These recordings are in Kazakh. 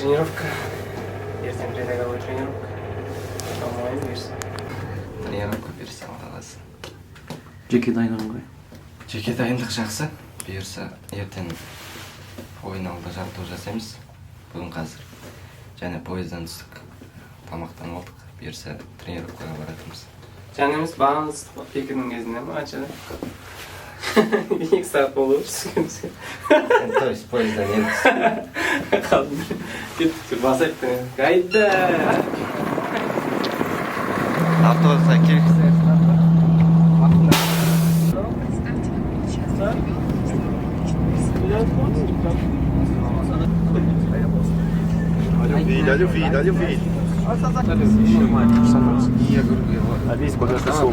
Тренировка. Ертең рядовой тренировка. Тамайын берсін. Тренировка берсе алғаласы. Жеке дайындығың қой? Жеке дайындық жақсы. Бұйырса ертең ойын алды жарту жасаймыз. Бүгін қазір. Және пойыздан түстік. Тамақтан алдық. Бұйырса тренировкаға баратырмыз. Жанымыз бағымыз пекінің кезінде ма ачады? 2 сағат болу түскенімізге. То есть пойыздан енді түстік. Қалдым. Кеттік басайып қайда? Автобусқа келгісі Olha o vídeo. А весь куда ты шел?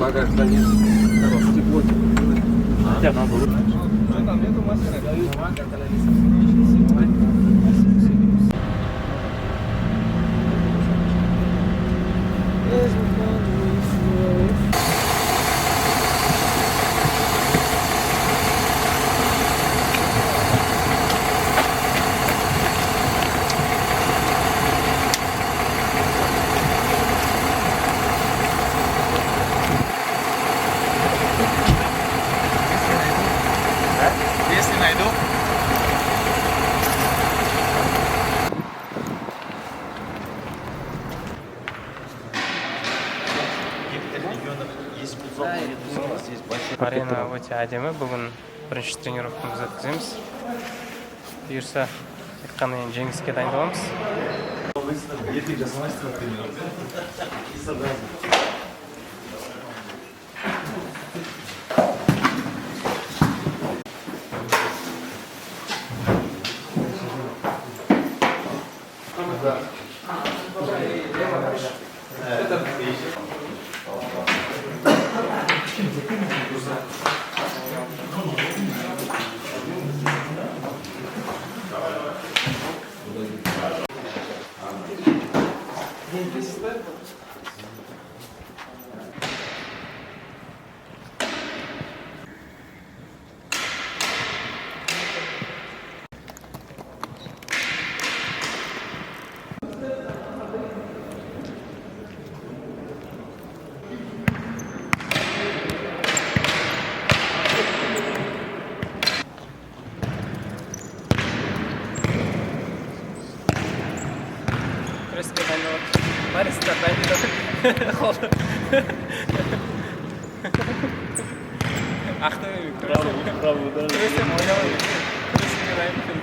Если найду. Арена өте әдемі. Бүгін бірінші тренировкамызды өткіземіз. Бұйырса, тек қана енді жеңіске дайындаламыз. Күреске дайындалып. Барыстар дайындалып. Қолды. Ақтөбе күресем ойнамай. Күреске дайындалып.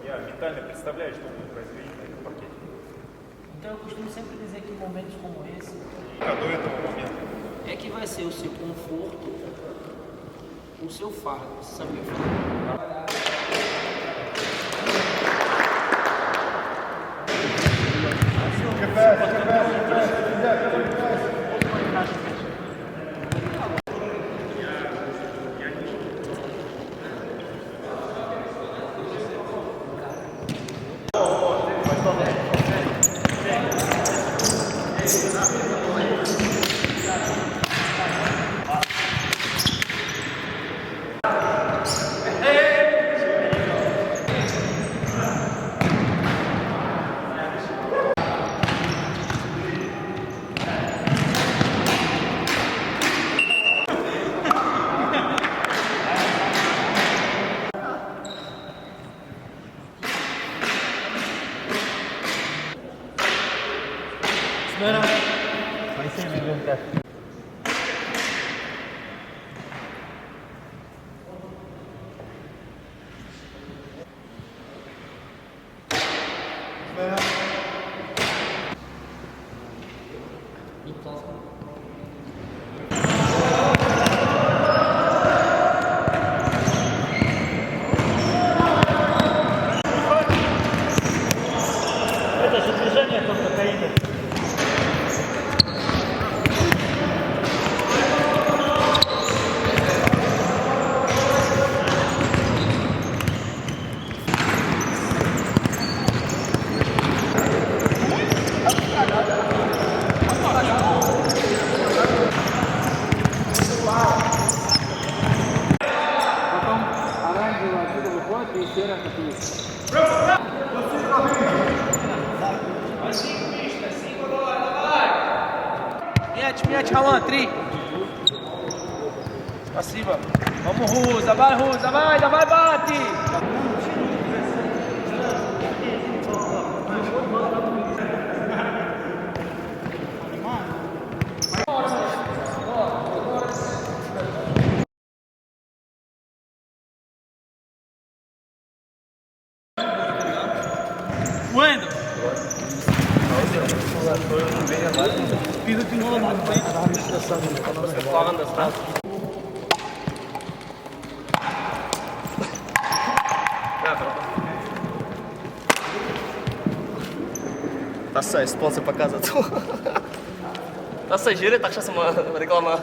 Я ментально представляю, что будет происходить на этом паркете. Então eu costumo sempre dizer que momentos como esse До этого момента. é que vai ser o seu conforto, o seu fardo, sabe? мяч, Ролан, 3. Спасибо. Vamos, Ruza, vai, bate. Wendel. Тасса спонсор показывает. Тасса жиры так сейчас мы реклама.